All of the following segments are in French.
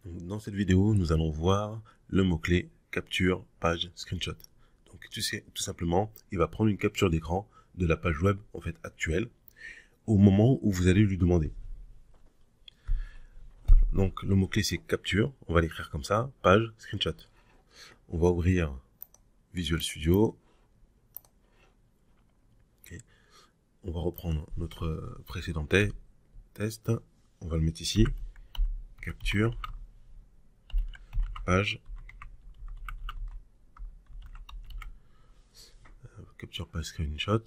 Dans cette vidéo, nous allons voir le mot-clé capture page screenshot. Donc tout simplement, il va prendre une capture d'écran de la page web en fait actuelle au moment où vous allez lui demander. Donc le mot-clé c'est capture, on va l'écrire comme ça, page screenshot. On va ouvrir Visual Studio. Okay. On va reprendre notre précédent test. On va le mettre ici. Capture page screenshot.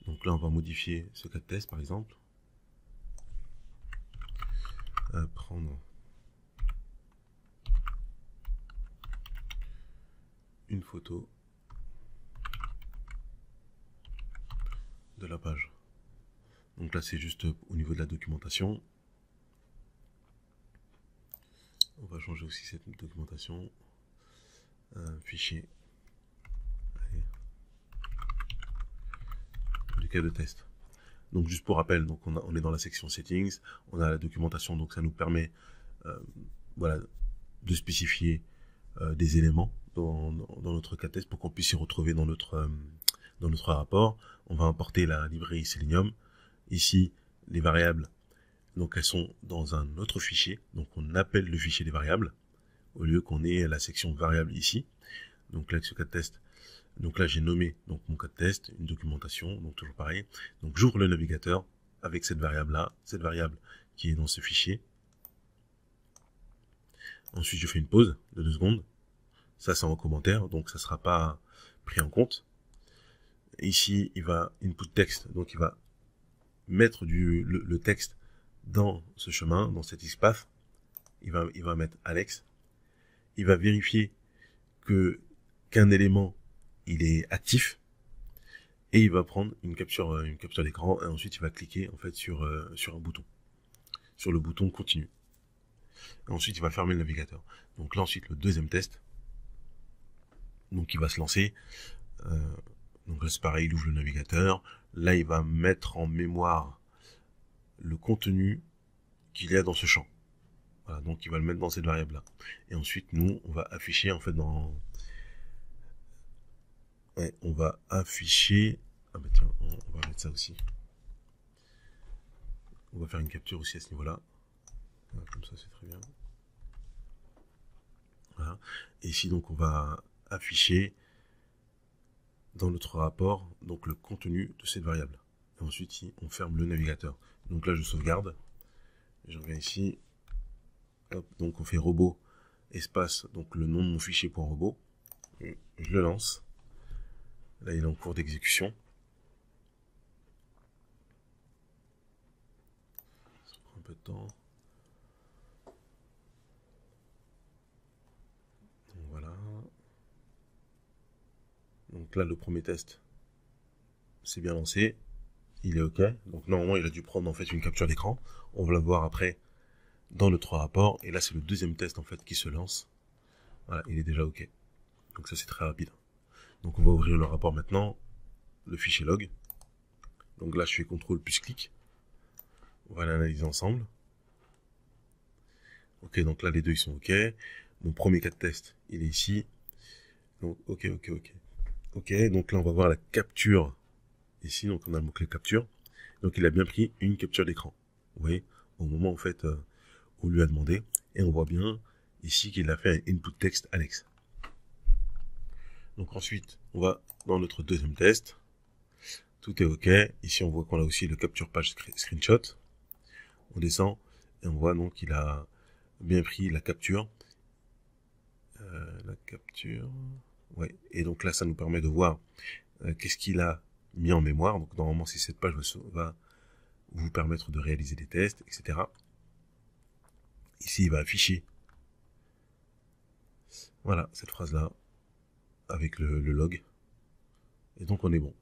Donc là on va modifier ce cas de test par exemple. Prendre une photo de la page. Donc là c'est juste au niveau de la documentation. On va changer aussi cette documentation. Fichier. Allez. Du cas de test. Donc juste pour rappel, donc on est dans la section settings, on a la documentation, donc ça nous permet voilà, de spécifier des éléments dans notre cas de test pour qu'on puisse y retrouver dans notre rapport. On va importer la librairie Selenium. Ici, les variables, donc elles sont dans un autre fichier, donc on appelle le fichier des variables au lieu qu'on ait la section variables ici. Donc là, avec ce cas de test, donc là j'ai nommé donc mon cas de test, une documentation, donc toujours pareil. Donc j'ouvre le navigateur avec cette variable là, cette variable qui est dans ce fichier. Ensuite je fais une pause de 2 secondes. Ça c'est en commentaire, donc ça ne sera pas pris en compte. Ici il va input text, donc il va mettre le texte dans ce chemin, dans cet XPath. Il va mettre Alex. Il va vérifier qu'un élément il est actif et il va prendre une capture d'écran et ensuite il va cliquer en fait sur un bouton, sur le bouton continue. Et ensuite il va fermer le navigateur. Donc là ensuite le deuxième test, donc il va se lancer. Donc là c'est pareil, il ouvre le navigateur. Là il va mettre en mémoire le contenu qu'il y a dans ce champ. Voilà, donc il va le mettre dans cette variable là. Et ensuite nous on va afficher en fait on va afficher. Ah bah tiens, on va mettre ça aussi. On va faire une capture aussi à ce niveau-là. Comme ça, c'est très bien. Voilà. Et ici, donc, on va afficher dans notre rapport donc le contenu de cette variable. Et ensuite, ici, on ferme le navigateur. Donc là, je sauvegarde. Je reviens ici. Hop, donc on fait robot espace, donc le nom de mon fichier .robot. Je le lance. Là, il est en cours d'exécution. Ça prend un peu de temps. Donc, voilà. Donc là, le premier test, c'est bien lancé. Il est OK. Donc normalement, il a dû prendre en fait une capture d'écran. On va la voir après dans notre rapport. Et là, c'est le deuxième test en fait qui se lance. Voilà, il est déjà OK. Donc ça, c'est très rapide. Donc on va ouvrir le rapport maintenant, le fichier log. Donc là, je fais CTRL plus clic. On va l'analyser ensemble. OK, donc là, les deux, ils sont OK. Mon premier cas de test, il est ici. Donc OK. OK, donc là, on va voir la capture. Ici, donc on a le mot-clé capture. Donc il a bien pris une capture d'écran. Vous voyez, au moment en fait où on lui a demandé. Et on voit bien ici qu'il a fait un input text Alex. Donc ensuite, on va dans notre deuxième test. Tout est OK. Ici, on voit qu'on a aussi le capture page screenshot. On descend et on voit donc qu'il a bien pris la capture. Ouais. Et donc là, ça nous permet de voir qu'est-ce qu'il a mis en mémoire. Donc normalement, si cette page va vous permettre de réaliser des tests, etc. Ici, il va afficher voilà cette phrase-là avec le log. Et donc, on est bon.